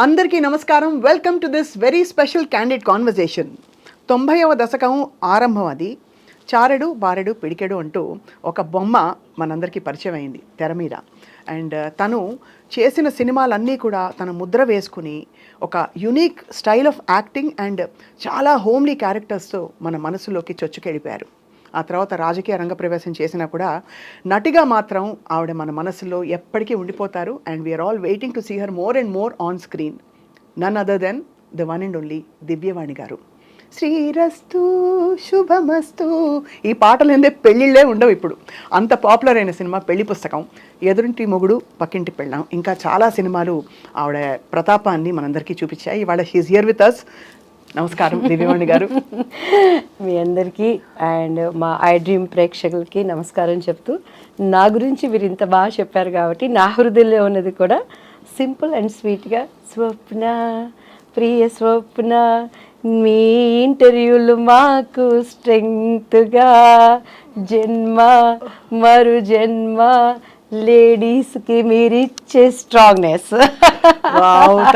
అందరికీ నమస్కారం. Welcome to this very special candid conversation. 90వ దశకం ఆరంభం అది. చారెడు బారెడు పిడికెడు అంటూ ఒక బొమ్మ మనందరికీ పరిచయం అయింది తెర మీద. అండ్ తను చేసిన సినిమాలన్నీ కూడా తన ముద్ర వేసుకుని ఒక unique style of acting and చాలా హోమ్లీ క్యారెక్టర్స్తో మన మనసులోకి చొచ్చుకెళ్ళిపోయారు. ఆ తర్వాత రాజకీయ రంగ ప్రవేశం చేసినా కూడా నటిగా మాత్రం ఆవిడ మన మనసులో ఎప్పటికీ ఉండిపోతారు. And we are all waiting to see her more and more on screen. None other than the one and only Divyavani garu. శ్రీరస్తు శుభమస్తు ఈ పాటలు ఏందే పెళ్ళిళ్ళే ఉండవు ఇప్పుడు. అంత పాపులర్ అయిన సినిమా పెళ్లి పుస్తకం, ఎదురింటి మొగుడు పక్కింటి పెళ్ళాం, ఇంకా చాలా సినిమాలు ఆవిడ ప్రతాపాన్ని మనందరికీ చూపించాయి. ఇవాళ షీఈస్ హియర్ విత్ అస్. నమస్కారం దివ్యవాణి గారు. మీ అందరికీ అండ్ మా ఐ డ్రీమ్ ప్రేక్షకులకి నమస్కారం చెప్తూ, నా గురించి మీరు ఇంత బాగా చెప్పారు కాబట్టి నా హృదయంలో ఉన్నది కూడా సింపుల్ అండ్ స్వీట్గా, స్వప్న ప్రియ స్వప్న, మీ ఇంటర్వ్యూలు మాకు స్ట్రెంగ్త్గా, జన్మ మరు జన్మ లేడీస్కి మీరు ఇచ్చే strongness.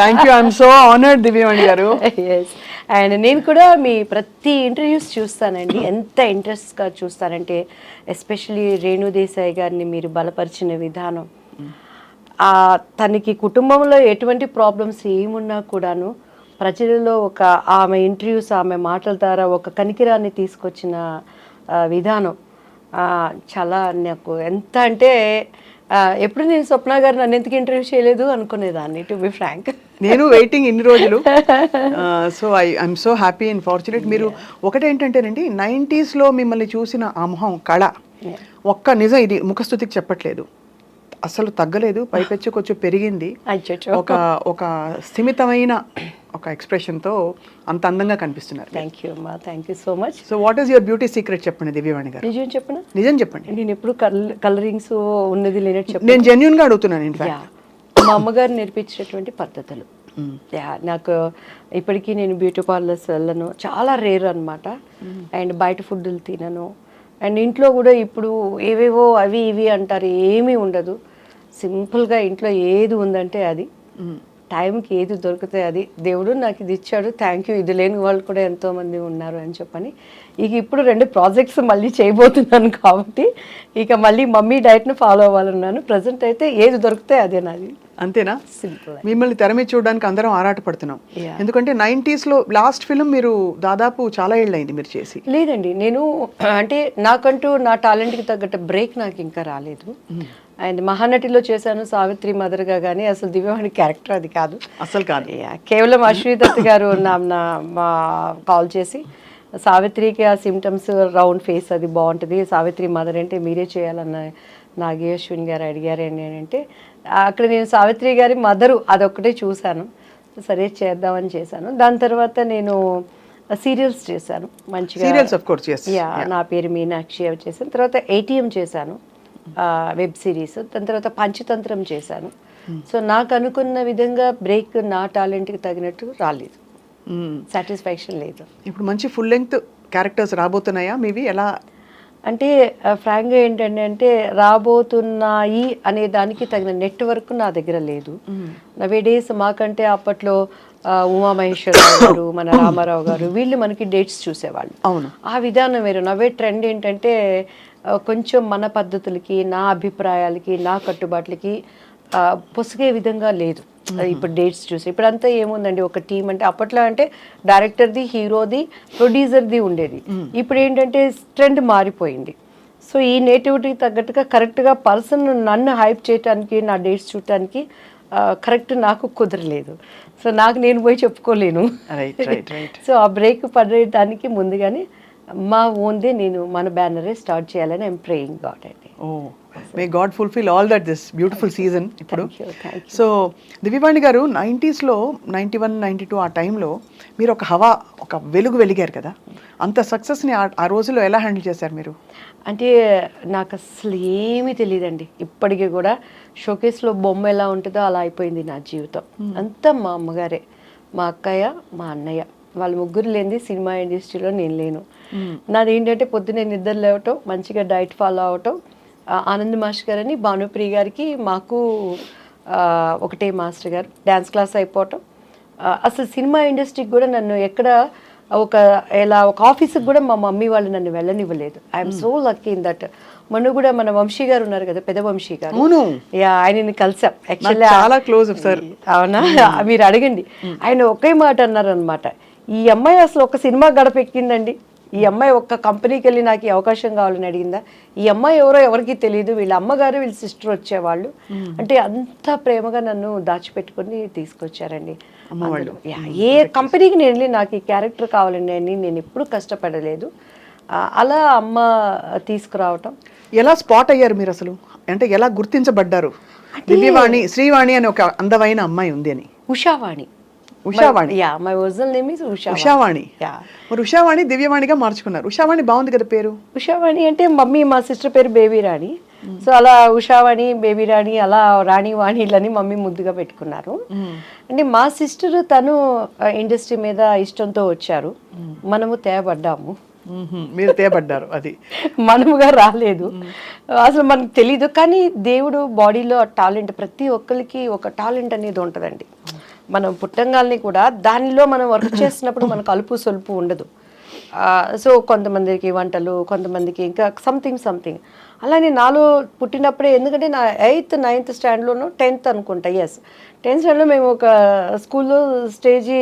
Thank you. I'm so honoured Divyavani garu. Yes. And నేను కూడా మీ ప్రతి ఇంటర్వ్యూస్ చూస్తానండి. ఎంత ఇంట్రెస్ట్గా చూస్తానంటే ఎస్పెషలీ రేణు దేశాయ్ గారిని మీరు బలపరిచిన విధానం, తనకి కుటుంబంలో ఎటువంటి ప్రాబ్లమ్స్ ఏమున్నా కూడాను ప్రజలలో ఒక ఆమె ఇంటర్వ్యూస్, ఆమె మాటల ద్వారా ఒక కనికిరాన్ని తీసుకొచ్చిన విధానం చాలా నాకు ఎంత అంటే ఎప్పుడు నేను స్వప్న గారు నన్ను ఎందుకు ఇంటర్వ్యూ చేయలేదు అనుకునేదాన్ని, టు బి ఫ్రాంక్. నేను వెయిటింగ్ ఇన్ని రోజులు. So I'm so happy and fortunate. మీరు ఒకటేంటంటేనండి, 90sలో మిమ్మల్ని చూసిన ఆ మొహం కళ ఒక్క నిజం, ఇది ముఖస్థుతికి చెప్పట్లేదు, అసలు తగ్గలేదు, పైపెచ్చు కొంచెం పెరిగింది. ఒక ఒక స్థిమితమైన ఒక ఎక్స్ప్రెషన్తో అంత అందంగా కనిపిస్తున్నారు. థ్యాంక్ యూ అమ్మా, thank you so much. So what is your beauty secret చెప్పండి దివ్యవాణి గారు. నిజం చెప్పనా? నిజం చెప్పండి. నేను ఎప్పుడు కలరింగ్స్ ఉన్నది లేనట్టు చెప్పాను. నేను జెన్యున్గా అడుగుతున్నాను. ఇన్ఫాక్ట్ మా అమ్మగారు నేర్పించినటువంటి పద్ధతులు. నాకు ఇప్పటికీ నేను బ్యూటీ పార్లర్స్ వెళ్ళను, చాలా రేర్ అనమాట. అండ్ బయట ఫుడ్లు తినను. అండ్ ఇంట్లో కూడా ఇప్పుడు ఏవేవో అవి ఇవి అంటారు, ఏమీ ఉండదు. సింపుల్గా ఇంట్లో ఏది ఉందంటే అది, టైంకి ఏది దొరికితే అది, దేవుడు నాకు ఇది ఇచ్చాడు, థ్యాంక్ యూ, ఇది లేని వాళ్ళు కూడా ఎంతోమంది ఉన్నారు అని చెప్పని. ఇక ఇప్పుడు 2 ప్రాజెక్ట్స్ మళ్ళీ చేయబోతున్నాను కాబట్టి ఇక మళ్ళీ మమ్మీ డైట్ను ఫాలో అవ్వాలన్నాను. ప్రజెంట్ అయితే ఏది దొరికితే అదే నాది. అంతేనా? సింపుల్. మిమ్మల్ని తెర మీద చూడడానికి అందరం ఆరాటపడుతున్నాం. ఎందుకంటే 90sలో లాస్ట్ ఫిల్మ్ మీరు దాదాపు చాలా ఏళ్ళైంది మీరు చేసి. లేదండి, నేను అంటే నాకంటూ నా టాలెంట్కి తగ్గట్టు బ్రేక్ నాకు ఇంకా రాలేదు. అండ్ మహానటిలో చేశాను సావిత్రి మదర్గా, కానీ అసలు దివ్యవాణి క్యారెక్టర్ అది కాదు, అసలు కాదు. కేవలం అశ్విదత్ గారు మా కాల్ చేసి, సావిత్రికి ఆ సిమ్టమ్స్, రౌండ్ ఫేస్ అది బాగుంటుంది, సావిత్రి మదర్ అంటే మీరే చేయాలన్న నాగి అశ్విన్ గారు అడిగారు అని అంటే, అక్కడ నేను సావిత్రి గారి మదరు అదొక్కటే చూశాను, సరే చేద్దామని చేశాను. దాని తర్వాత నేను సీరియల్స్ చేశాను మంచిగా. నా పేరు మీనాక్షి అవి చేశాను. తర్వాత ATM చేశాను, వెబ్ సిరీస్. దాని తర్వాత పంచతంత్రం చేశాను. సో నాకు అనుకున్న విధంగా బ్రేక్ నా టాలెంట్కి తగినట్టు రాలేదు, సాటిస్ఫాక్షన్ లేదు. ఇప్పుడు మంచి ఫుల్ లెంగ్త్ క్యారెక్టర్స్ రాబోతున్నాయా మీవి? ఎలా అంటే ఫ్రాంక్గా ఏంటంటే రాబోతున్నాయి అనే దానికి తగిన నెట్వర్క్ నా దగ్గర లేదు. నవే డేస్ మాకంటే అప్పట్లో ఉమామహేశ్వరరావు గారు, మన రామారావు గారు, వీళ్ళు మనకి డేట్స్ చూసేవాళ్ళు. అవును, ఆ విధానం వేరు. నవే ట్రెండ్ ఏంటంటే కొంచెం మన పద్ధతులకి, నా అభిప్రాయాలకి, నా కట్టుబాట్లకి పొసిగే విధంగా లేదు. ఇప్పుడు డేట్స్ చూసి ఇప్పుడంతా ఏముందండి, ఒక టీం అంటే అప్పట్లో అంటే డైరెక్టర్ది, హీరోది, ప్రొడ్యూసర్ది ఉండేది. ఇప్పుడు ఏంటంటే ట్రెండ్ మారిపోయింది. సో ఈ నేటివిటీకి తగ్గట్టుగా కరెక్ట్గా పర్సన్ నన్ను హైప్ చేయడానికి, నా డేట్స్ చూడటానికి కరెక్ట్ నాకు కుదరలేదు. సో నాకు నేను పోయి చెప్పుకోలేను. సో ఆ బ్రేక్ పడేయడానికి ముందుగానే మా ఓన్దే నేను మన బ్యానరే స్టార్ట్ చేయాలని ఐఎమ్ ప్రేయింగ్ గాడ్ అండి. May God fulfil all that this beautiful season. ఇప్పుడు సో దివ్యవాణి గారు 90sలో 91, 92 ఆ టైంలో మీరు ఒక హవా, ఒక వెలుగు వెలిగారు కదా. అంత సక్సెస్ని ఆ రోజుల్లో ఎలా హ్యాండిల్ చేశారు మీరు? అంటే నాకు అసలు ఏమీ తెలియదండి. ఇప్పటికీ కూడా షోకేస్లో బొమ్మ ఎలా ఉంటుందో అలా అయిపోయింది నా జీవితం. అంతా మా అమ్మగారే, మా అక్కయ్య, మా అన్నయ్య, వాళ్ళ ముగ్గురు లేనిది సినిమా ఇండస్ట్రీలో నేను లేను. నాది ఏంటంటే పొద్దున్నే నిద్ర లేవటం, మంచిగా డైట్ ఫాలో అవటం, ఆనంద్ మాస్టర్ గారని భానుప్రియ గారికి మాకు ఒకటే మాస్టర్ గారు, డ్యాన్స్ క్లాస్ అయిపోవటం, అసలు సినిమా ఇండస్ట్రీకి కూడా నన్ను ఎక్కడ ఒక ఒక ఆఫీస్కి కూడా మా మమ్మీ వాళ్ళు నన్ను వెళ్ళనివ్వలేదు. I'm so lucky in that. మొన్న కూడా మన వంశీ గారు ఉన్నారు కదా, పెద్ద వంశీ గారు, ఆయనని కలిసాం యాక్చువల్లీ, చాలా క్లోజ్ సార్. అవునా, మీరు అడగండి. ఆయన ఒకే మాట అన్నారు అనమాట, ఈ అమ్మాయి అసలు ఒక సినిమా గడపెక్కిందండి, ఈ అమ్మాయి ఒక్క కంపెనీకి వెళ్ళి నాకు ఈ అవకాశం కావాలని అడిగిందా, ఈ అమ్మాయి ఎవరో ఎవరికి తెలియదు, వీళ్ళ అమ్మగారు వీళ్ళ సిస్టర్ వచ్చేవాళ్ళు అంటే అంత ప్రేమగా నన్ను దాచిపెట్టుకుని తీసుకొచ్చారండి. ఏ కంపెనీకి నేను వెళ్ళి నాకు ఈ క్యారెక్టర్ కావాలని అని నేను ఎప్పుడు కష్టపడలేదు. అలా అమ్మ తీసుకురావటం. ఎలా స్పాట్ అయ్యారు మీరు అసలు, అంటే ఎలా గుర్తించబడ్డారు? దివ్యవాణి, శ్రీవాణి అని ఒక అందమైన అమ్మాయి ఉంది అని. Ushavani. Ushavani, my original name is Ushavani. మరి ఉషావాణి దివ్యవాణిగా మార్చుకున్నారు. ఉషావాణి బాగుంది కదా పేరు. ఉషావాణి అంటే మమ్మీ, మా సిస్టర్ పేరు బేబీ రాణి, సో అలా ఉషావాణి, బేబీ రాణి, అలా రాణి వాణిలని మమ్మీ ముద్దుగా పెట్టుకున్నారు. అంటే మా సిస్టర్ తను ఇండస్ట్రీ మీద ఇష్టంతో వచ్చారు, మనము తేబడ్డాము. మీరు తేబడ్డారు, అది మనముగా రాలేదు, అసలు మనకు తెలీదు. కానీ దేవుడు బాడీలో టాలెంట్, ప్రతి ఒక్కరికి ఒక టాలెంట్ అనేది ఉంటుందండి. మనం పుట్టంగాల్ని కూడా దానిలో మనం వర్క్ చేసినప్పుడు మనకు అలుపు సొలుపు ఉండదు. సో కొంతమందికి వంటలు, కొంతమందికి ఇంకా సంథింగ్ అలానే నాలో పుట్టినప్పుడే, ఎందుకంటే నా 8th 9th స్టాండర్డ్లోనూ 10th అనుకుంటా, 10th స్టాండర్డ్లో మేము ఒక స్కూల్లో స్టేజీ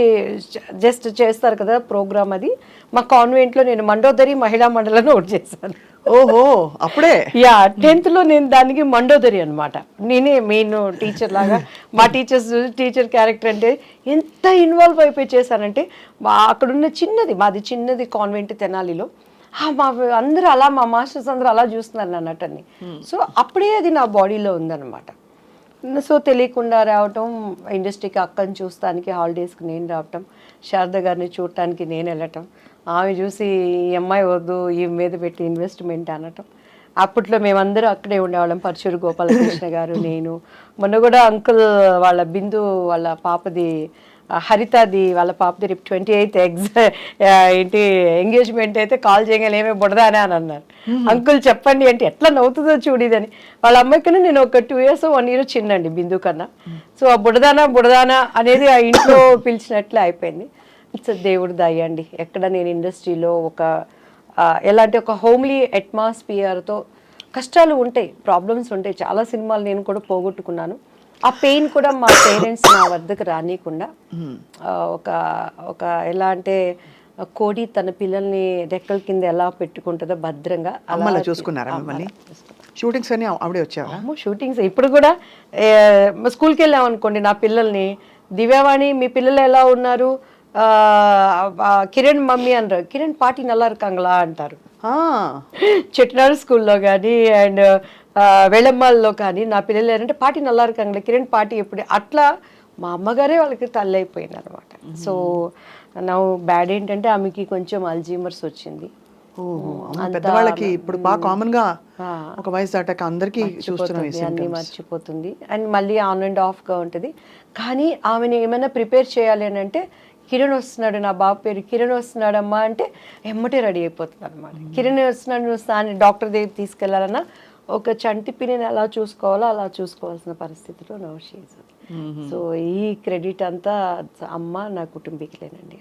జస్ట్ చేస్తారు కదా ప్రోగ్రామ్, అది మా కాన్వెంట్లో నేను మండోదరి మహిళా మండలిని ఒకటి చేశాను. ఓహో, అప్పుడే 10th నేను దానికి మండోదరి అనమాట, నేనే మెయిన్ టీచర్ లాగా. మా టీచర్ క్యారెక్టర్ అంటే ఎంత ఇన్వాల్వ్ అయిపోయి చేశానంటే, అక్కడున్న మాది చిన్నది కాన్వెంట్ తెనాలిలో, మా అందరూ అలా, మా మాస్టర్స్ అందరూ అలా చూస్తున్నారు నన్ను అటన్ని. సో అప్పుడే అది నా బాడీలో ఉందన్నమాట. సో తెలియకుండా రావటం, ఇండస్ట్రీకి అక్కని చూస్తానికి హాలిడేస్కి నేను రావటం, శారద గారిని చూడటానికి నేను వెళ్ళటం, ఆమె చూసి ఈ అమ్మాయి వద్దు, ఈ మీద పెట్టి ఇన్వెస్ట్మెంట్ అనటం. అప్పట్లో మేమందరూ అక్కడే ఉండేవాళ్ళం, పరచూరు గోపాలకృష్ణ గారు, నేను. మొన్న కూడా అంకుల్ వాళ్ళ బిందు వాళ్ళ పాపది, హరితది వాళ్ళ పాపది రేపు 28th ఏంటి ఎంగేజ్మెంట్ అయితే కాల్ చేయగానే ఏమే బుడదానే అని అన్నారు. అంకుల్ చెప్పండి అంటే ఎట్లా నవ్వుతుందో చూడిదని. వాళ్ళ అమ్మాయి కన్నా నేను ఒక 2 years 1 year చిన్నండి బిందు కన్నా. సో ఆ బుడదానా అనేది ఆ ఇంట్లో పిలిచినట్లే అయిపోయింది. ఇట్స్ దేవుడి దయ అండి. ఎక్కడ నేను ఇండస్ట్రీలో ఎలాంటి ఒక హోమ్లీ అట్మాస్ఫియర్తో, కష్టాలు ఉంటాయి, ప్రాబ్లమ్స్ ఉంటాయి, చాలా సినిమాలు నేను కూడా పోగొట్టుకున్నాను. ఆ పెయిన్ కూడా మా పేరెంట్స్ నా వద్దకు రానియకుండా, ఒక ఎలా అంటే కోడి తన పిల్లల్ని రెక్కల కింద ఎలా పెట్టుకుంటుందో భద్రంగా అలా చూసుకున్నారా మిమ్మల్ని? షూటింగ్స్ అని ఆవిడే వచ్చారా? షూటింగ్స్ ఇప్పుడు కూడా స్కూల్కి వెళ్ళాం అనుకోండి, నా పిల్లల్ని, దివ్యవాణి మీ పిల్లలు ఎలా ఉన్నారు, కిరణ్ మమ్మీ అనరు, కిరణ్ పాటి నల్లా இருக்காங்களா అంటారు. చెట్నాడు స్కూల్లో కానీ అండ్ వెళమ్మాల్లో కానీ నా పిల్లలు ఏంటంటే పాటి నల్లా இருக்காங்களா, కిరణ్ పాటి ఎప్పుడు, అట్లా మా అమ్మగారే వాళ్ళకి తల్లి అయిపోయింది అనమాట. సో నా బ్యాడ్ ఏంటంటే ఆమెకి కొంచెం అల్జీమర్స్ వచ్చింది. పెద్దవాళ్ళకి ఇప్పుడు బాగా కామన్ గా ఒక వయసు దాటాక అందరికీ అన్ని మర్చిపోతుంది, అండ్ మళ్ళీ ఆన్ అండ్ ఆఫ్ గా ఉంటుంది. కానీ ఆమెను ఏమైనా ప్రిపేర్ చేయాలి అని అంటే, కిరణ్ వస్తున్నాడు, నా బాబు పేరు కిరణ్ వస్తున్నాడమ్మా అంటే ఎమ్మటే రెడీ అయిపోతుంది అనమాట. కిరణ్ వస్తున్నాడు, నువ్వు డాక్టర్ దగ్గర తీసుకెళ్లాలన్నా ఒక చంటి పిన్నిని ఎలా చూసుకోవాలో అలా చూసుకోవాల్సిన పరిస్థితిలో నౌషీజ్. సో ఈ క్రెడిట్ అంతా అమ్మ, నా కుటుంబీకులేనండి.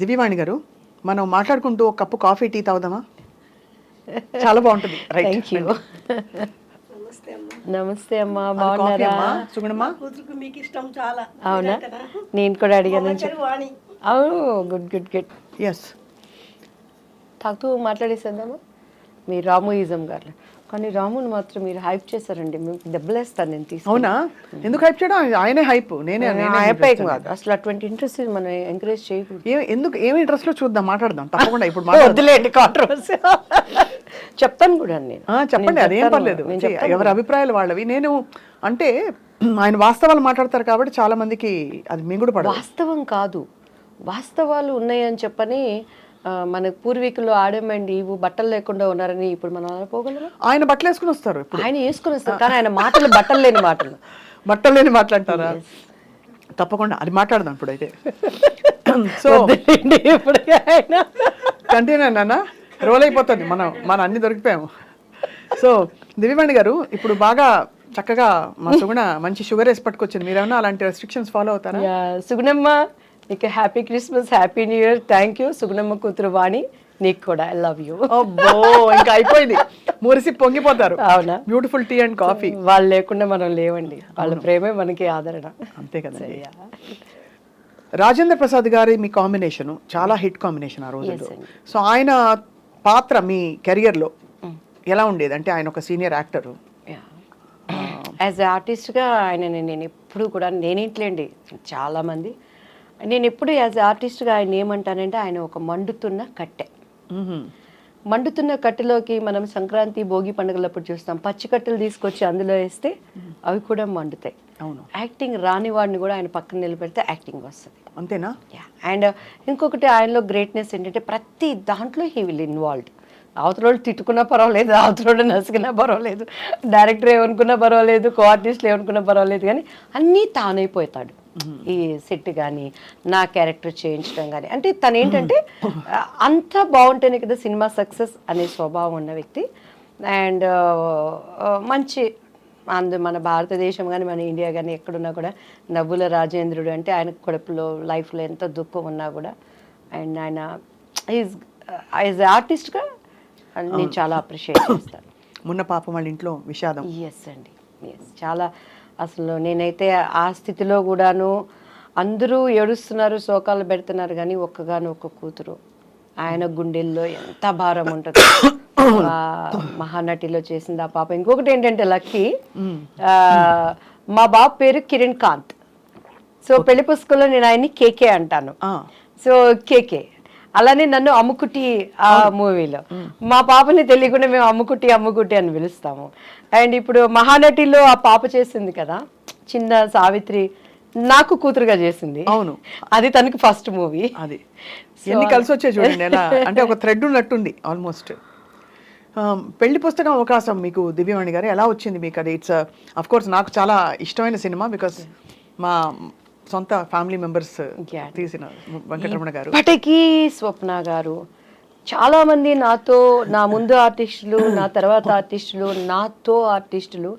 దివ్యవాణి గారు, మనం మాట్లాడుకుంటూ ఒక కప్పు కాఫీ, టీ తాగుదామా? చాలా బాగుంటుంది. Thank you. నమస్తే అమ్మా, బాగున్నారా? మీకు ఇష్టం చాలా. అవునా, నేను కూడా అడిగాను. అవును, గుడ్ గుడ్ గుడ్. ఎస్, తాగుతూ మాట్లాడేసేద్దామా? మీరు రాముయిజం గారు, కానీ రాముని మాత్రం మీరు హైప్ చేశారండి, మీకు దెబ్బలేస్తాను నేను తీసుకు. అవునా? ఎందుకు హైప్ చేయడం? ఆయనే హైప్, నేనే హైప్ కాదు అసలు. అటువంటి ఇంట్రెస్ట్ మనం ఎంకరేజ్ చేయకూడదు. ఎందుకు, ఏమి ఇంట్రెస్ట్ లో చూద్దాం, మాట్లాడదాం తప్పకుండా. ఇప్పుడు వద్దులేండి కాంట్రవర్సీ. చెప్తాను కూడా నేను. చెప్పండి, అదేం పర్లేదు, ఎవరి అభిప్రాయాలు వాళ్ళవి. నేను అంటే ఆయన వాస్తవాలు మాట్లాడతారు కాబట్టి చాలా మందికి అది మింగుడు పడదు. వాస్తవం కాదు, వాస్తవాలు ఉన్నాయని చెప్పని మన పూర్వీకులు ఆడమండి ఇవి బట్టలు లేకుండా ఉన్నారని ఇప్పుడు మనం పోగలరా? ఆయన బట్టలు వేసుకుని వస్తారు, ఆయన వేసుకుని వస్తారు, కానీ ఆయన మాటలు బట్టలు లేని మాట్లాడతారా? తప్పకుండా అది మాట్లాడదాం ఇప్పుడైతే. సో ఇప్పుడు కంటిన్యూ నాన్న, రోల్ అయిపోతుంది, మనం అన్ని దొరికిపోయాము. సో దివ్యవాణి గారు, ఇప్పుడు బాగా చక్కగా మా సుగుణ మంచి షుగర్ వేసి పట్టుకొచ్చింది. మీరేమన్నా అలాంటి రెస్ట్రిక్షన్స్ ఫాలో అవుతారా? సుగుణమ్మ నీకు happy Christmas, happy new year. Thank you Sugunamma కూతురు వాణి, నీకు కూడా ఐ లవ్ యూ. అబ్బో ఇంకా అయిపోయింది, మురిసి పొంగిపోతారు. అవునా, బ్యూటిఫుల్ టీ అండ్ కాఫీ. వాళ్ళు లేకుండా మనం లేవండి, వాళ్ళ ప్రేమే మనకి ఆదరణ. అంతే కదండి. రాజేంద్ర ప్రసాద్ గారి మీ కాంబినేషన్ చాలా హిట్ కాంబినేషన్ ఆ రోజుల్లో. సో ఆయన పాత్ర మీ కెరియర్లో ఎలా ఉండేది? అంటే ఆయన ఒక సీనియర్ యాక్టర్, యాజ్ ఎ ఆర్టిస్ట్గా ఆయన నేను ఎప్పుడు కూడా నేనేంట్లేండి చాలామంది, నేను ఎప్పుడు యాజ్ ఎ ఆర్టిస్ట్గా ఆయన ఏమంటానంటే ఆయన ఒక మండుతున్న కట్టె. మండుతున్న కట్టెలోకి మనం సంక్రాంతి భోగి పండుగలప్పుడు చూస్తాం, పచ్చి కట్టెలు తీసుకొచ్చి అందులో వేస్తే అవి కూడా మండుతాయి. అవును, యాక్టింగ్ రాని వాడిని కూడా ఆయన పక్కన నిలబెడితే యాక్టింగ్ వస్తుంది. అంతేనా? అండ్ ఇంకొకటి ఆయనలో గ్రేట్నెస్ ఏంటంటే ప్రతి దాంట్లో హీ విల్ ఇన్వాల్వ్డ్. అవతలోడు తిట్టుకున్నా పర్వాలేదు, అవతలోడు నసికినా పర్వాలేదు, డైరెక్టర్ ఏమనుకున్నా పర్వాలేదు, కో ఆర్టిస్టులు ఏమనుకున్నా పర్వాలేదు, కానీ అన్నీ తానైపోతాడు. ఈ సెట్ కానీ నా క్యారెక్టర్ చేయించడం కానీ, అంటే తను ఏంటంటే అంత బాగుంటేనే కదా సినిమా సక్సెస్ అనే స్వభావం ఉన్న వ్యక్తి. అండ్ మంచి మన భారతదేశం కానీ మన ఇండియా కానీ ఎక్కడున్నా కూడా నవ్వుల రాజేంద్రుడు అంటే ఆయన కడుపులో లైఫ్లో ఎంత దుఃఖం ఉన్నా కూడా అండ్ ఆయన యాజ్ ఆర్టిస్ట్గా నేను చాలా అప్రిషియేట్ చేస్తాను. మొన్న పాపం వాళ్ళ ఇంట్లో విషాదం. ఎస్ అండి, ఎస్. చాలా అసలు నేనైతే ఆ స్థితిలో కూడాను అందరూ ఏడుస్తున్నారు, శోకాలు పెడుతున్నారు, కానీ ఒక్క కూతురు ఆయన గుండెల్లో ఎంత భారం ఉంటుంది. మహానటిలో చేసింది ఆ పాప. ఇంకొకటి ఏంటంటే లక్కీ, మా బాబు పేరు కిరణ్ కాంత్. సో పెళ్లి పుస్తకంలో నేను ఆయన్ని కేకే అంటాను. సో కేకే అలానే నన్ను అమ్ముకుట్టి ఆ మూవీలో, మా పాపని తెలియకుండా మేము అమ్ముకుట్టి అని పిలుస్తాము. అండ్ ఇప్పుడు మహానటిలో ఆ పాప చేసింది కదా చిన్న సావిత్రి, నాకు కూతురుగా చేసింది. అవును, అది తనకి ఫస్ట్ మూవీ. అది ఎన్ని కలిసి వచ్చాయి చూడండి ఎలా, అంటే ఒక థ్రెడ్ ఉన్నట్టుంది ఆల్మోస్ట్. పెళ్లి పుస్తకం అవకాశం మీకు దివ్యవాణి గారు ఎలా వచ్చింది మీకు? అది ఇట్స్ అఫ్ కోర్స్ నాకు చాలా ఇష్టమైన సినిమా, బికాస్ మా సొంత ఫ్యామిలీ మెంబర్స్ తీసిన వెంకటరమణ గారు. ఇప్పటికీ స్వప్న గారు, చాలామంది నాతో, నా ముందు ఆర్టిస్టులు, నా తర్వాత ఆర్టిస్టులు, నాతో ఆర్టిస్టులు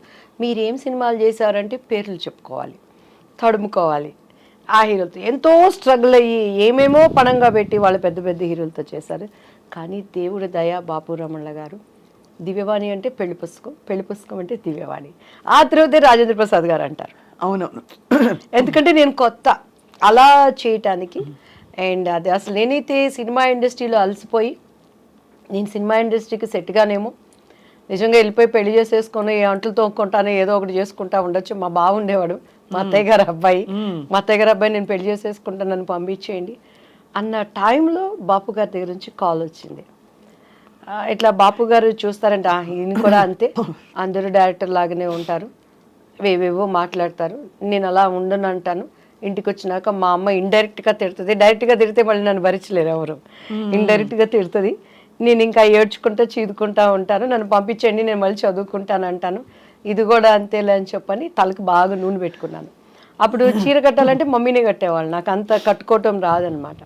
మీరేం సినిమాలు చేశారంటే పేర్లు చెప్పుకోవాలి, తడుముకోవాలి. ఆ హీరోలతో ఎంతో స్ట్రగుల్ అయ్యి ఏమేమో పణంగా పెట్టి వాళ్ళు పెద్ద పెద్ద హీరోలతో చేశారు. కానీ దేవుడి దయ, బాపు రమణ గారు, దివ్యవాణి అంటే పెళ్లి పుస్తకం అంటే దివ్యవాణి, ఆ తర్వాతే రాజేంద్ర ప్రసాద్ గారు అంటారు. అవునవును, ఎందుకంటే నేను కొత్త అలా చేయటానికి. అండ్ అది అసలు నేనైతే సినిమా ఇండస్ట్రీలో అలసిపోయి, నేను సినిమా ఇండస్ట్రీకి సెట్గానేమో నిజంగా వెళ్ళిపోయి పెళ్లి చేసేసుకొని అంట్లు తోక్కుంటాను, ఏదో ఒకటి చేసుకుంటా ఉండొచ్చు. మా బావ ఉండేవాడు, మా అత్తయ్య గారు అబ్బాయి, నేను పెళ్లి చేసేసుకుంటాను, నన్ను పంపించేయండి అన్న టైంలో బాపు గారి దగ్గర నుంచి కాల్ వచ్చింది. ఇట్లా బాపు గారు చూస్తారంటే ఈయన కూడా అంతే, అందరూ డైరెక్టర్ లాగానే ఉంటారు, వేవేవో మాట్లాడతారు, నేను అలా ఉండను అంటాను. ఇంటికి వచ్చినాక మా అమ్మ ఇండైరెక్ట్గా తిడుతుంది, డైరెక్ట్గా తిడితే మళ్ళీ నన్ను భరించలేరు ఎవరు, ఇండైరెక్ట్గా తిడుతుంది. నేను ఇంకా ఏడ్చుకుంటా చీదుకుంటా ఉంటాను, నన్ను పంపించండి నేను మళ్ళీ చదువుకుంటాను అంటాను. ఇది కూడా అంతేలే అని చెప్పని తలకు బాగా నూనె పెట్టుకున్నాను. అప్పుడు చీర కట్టాలంటే మమ్మీనే కట్టేవాళ్ళు, నాకు అంత కట్టుకోవటం రాదనమాట.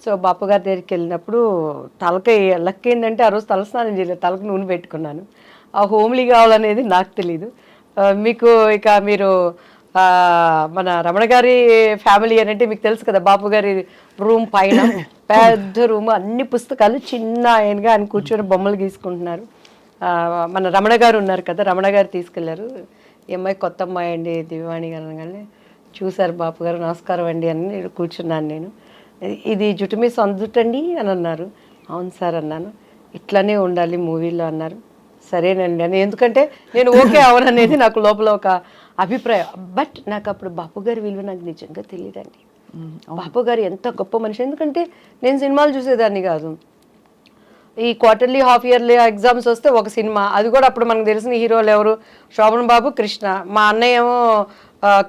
సో బాపు గారి దగ్గరికి వెళ్ళినప్పుడు తలకి లక్ ఏంటంటే ఆ రోజు తలస్నానం చేయలేదు, తలకు నూనె పెట్టుకున్నాను. ఆ హోమ్లీ కావాలనేది నాకు తెలీదు. మీకు ఇక మీరు మన రమణ గారి ఫ్యామిలీ అని అంటే మీకు తెలుసు కదా, బాపు గారి రూమ్ పైన పెద్ద రూమ్, అన్ని పుస్తకాలు, చిన్న ఆయనగా ఆయన కూర్చొని బొమ్మలు గీసుకుంటున్నారు. మన రమణ గారు ఉన్నారు కదా, రమణ గారు తీసుకెళ్లారు. ఈ అమ్మాయి కొత్త అమ్మాయి అండి దివ్యవాణి గారు అనగానే చూశారు బాపు గారు, నమస్కారం అండి అని కూర్చున్నాను నేను. ఇది జుట్టు మీ సొంత జుట్టండి అని అన్నారు. అవును సార్ అన్నాను. ఇట్లానే ఉండాలి మూవీలో అన్నారు. సరేనండి అని, ఎందుకంటే నేను ఓకే అవననేది నాకు లోపల ఒక అభిప్రాయం. బట్ నాకు అప్పుడు బాపు గారి విలువ నాకు నిజంగా తెలియదండి. బాపు గారు ఎంత గొప్ప మనిషి, ఎందుకంటే నేను సినిమాలు చూసేదాన్ని కాదు. ఈ క్వార్టర్లీ హాఫ్ ఇయర్లీ ఎగ్జామ్స్ వస్తే ఒక సినిమా, అది కూడా అప్పుడు మనకు తెలిసిన హీరోలు ఎవరు, శోభన్ బాబు, కృష్ణ. మా అన్నయ్య ఏమో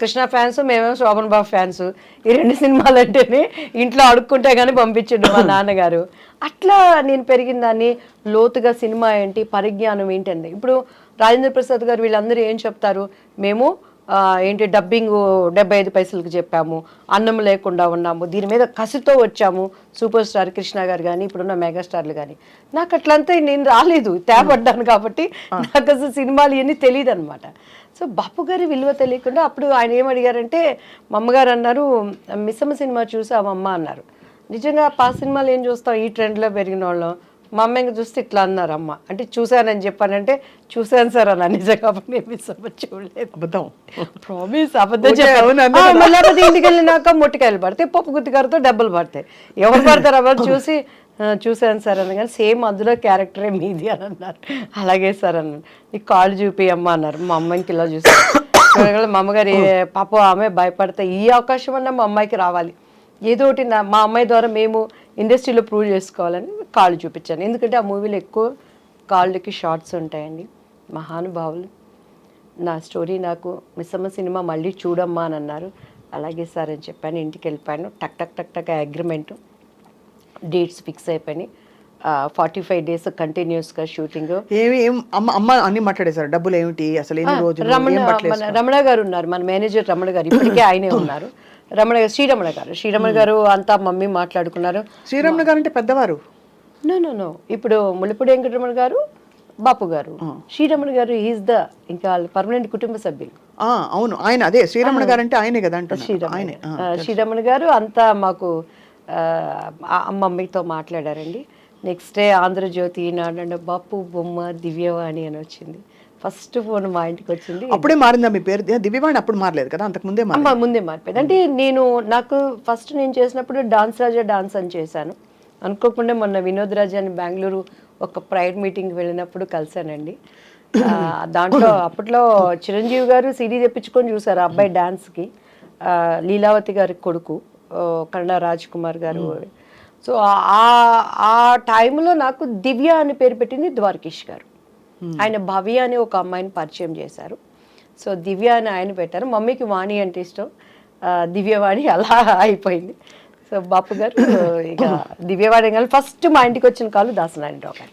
కృష్ణ ఫ్యాన్స్, మేమేమో శోభన్ బాబు ఫ్యాన్స్. ఈ రెండు సినిమాలు అంటేనే ఇంట్లో అడుక్కుంటే కానీ పంపించండు మా నాన్నగారు. అట్లా నేను పెరిగిన దాన్ని, లోతుగా సినిమా ఏంటి, పరిజ్ఞానం ఏంటండి. ఇప్పుడు రాజేంద్ర ప్రసాద్ గారు వీళ్ళందరూ ఏం చెప్తారు, మేము ఏంటి డబ్బింగ్ 75 పైసలకు చెప్పాము, అన్నం లేకుండా ఉన్నాము, దీని మీద కసితో వచ్చాము, సూపర్ స్టార్ కృష్ణ గారు కానీ ఇప్పుడున్న మెగాస్టార్లు కానీ. నాకు అట్లంతా నేను రాలేదు, తేపడ్డాను కాబట్టి నాకు అసలు సినిమాలు ఇవన్నీ తెలియదు అనమాట. సో బాపు గారి విలువ తెలియకుండా అప్పుడు ఆయన ఏం అడిగారంటే మా అమ్మగారు అన్నారు, మిస్సమ్మ సినిమా చూసావమ్మ అన్నారు. నిజంగా పాత సినిమాలు ఏం చూస్తాం, ఈ ట్రెండ్లో పెరిగిన వాళ్ళం. మా అమ్మ ఇంకా చూస్తే ఇట్లా అన్నారు, అమ్మ అంటే చూశానని చెప్పానంటే చూశాను సార్ అన్న. నిజంగా నేను మిస్సమ్మ చూడలేదు, అబద్ధం, ప్రామిస్ అబద్ధం చెప్పాను. లేకపోతే ఇంటికి వెళ్ళినాక మొట్టికాయలు పడతాయి, పప్పు గుత్తికారుతో డబ్బులు పడతాయి, ఎవరు పడతారు ఎవరు చూసి చూశాను సార్ అన్న. కానీ సేమ్ అందులో క్యారెక్టరే మీది అని అన్నారు. అలాగే సార్ అన్నాను. నీకు కాళ్ళు చూపియమ్మా అన్నారు. మా అమ్మాయికి ఇలా చూసాను. మా అమ్మగారు పాప ఆమె భయపడతా, ఈ అవకాశం అన్నా మా అమ్మాయికి రావాలి, ఏదో ఒకటి మా అమ్మాయి ద్వారా మేము ఇండస్ట్రీలో ప్రూవ్ చేసుకోవాలని కాళ్ళు చూపించాను. ఎందుకంటే ఆ మూవీలో ఎక్కువ కాళ్ళకి షార్ట్స్ ఉంటాయండి. మహానుభావులు. నా స్టోరీ నాకు మిస్సమ్మ సినిమా మళ్ళీ చూడమ్మా అని అన్నారు. అలాగే సార్ అని చెప్పాను. ఇంటికి వెళ్ళిపోయాను. టక్ టక్ టక్ టక్ అగ్రిమెంటు, డేట్స్ ఫిక్స్ అయిపోయినాయి. 45 days కంటిన్యూస్గా షూటింగ్. అమ్మ అన్ని మాట్లాడేశారు, డబ్బులు ఏమిటి అసలు, ఎన్ని రోజులు, రమణ గారు ఉన్నారు, మన మేనేజర్ రమణ గారు, ఇప్పటికే ఆయనే ఉన్నారు. శ్రీరమణ గారు అంతా మమ్మీ మాట్లాడుకున్నారు. శ్రీరమణ గారు అంటే పెద్దవారు? నో ఇప్పుడు ముళ్ళపూడి వెంకటరమణ గారు, బాపు గారు, శ్రీరమణ గారు ఈజ్ ద ఇంకా పర్మనెంట్ కుటుంబ సభ్యులు. అవును, ఆయన అదే శ్రీరమణ గారు అంటే ఆయనే కదా అంటే. శ్రీరమణ గారు అంతా మాకు మమ్మీతో మాట్లాడారండి. నెక్స్ట్ డే ఆంధ్రజ్యోతి ఈనాడు బాపు బొమ్మ దివ్యవాణి అని వచ్చింది. ఫస్ట్ ఫోన్ మా ఇంటికి వచ్చింది. అప్పుడే మారిందా మీ పేరు? దివ్యవాణి అప్పుడు మారలేదు కదా, అంతకు ముందే ముందే మారిపోయింది. అంటే నాకు ఫస్ట్ నేను చేసినప్పుడు డాన్స్ రాజా డాన్స్ అని చేశాను. అనుకోకుండా మొన్న వినోద్ రాజా అని బెంగళూరు ఒక ప్రైవేట్ మీటింగ్కి వెళ్ళినప్పుడు కలిశానండి. దాంట్లో అప్పట్లో చిరంజీవి గారు సీడీ తెప్పించుకొని చూసారు ఆ అబ్బాయి డాన్స్కి. లీలావతి గారి కొడుకు కన్నడ రాజ్ కుమార్ గారు. సో ఆ టైంలో నాకు దివ్య అని పేరు పెట్టింది ద్వారకేష్ గారు. ఆయన భవ్య అని ఒక అమ్మాయిని పరిచయం చేశారు. సో దివ్య అని ఆయన పెట్టారు. మమ్మీకి వాణి అంటే ఇష్టం, దివ్యవాణి అలా అయిపోయింది. సో బాపు గారు ఇక దివ్యవాణి ఫస్ట్ మా ఇంటికి వచ్చిన కాలు దాసనారాయణరావు గారు.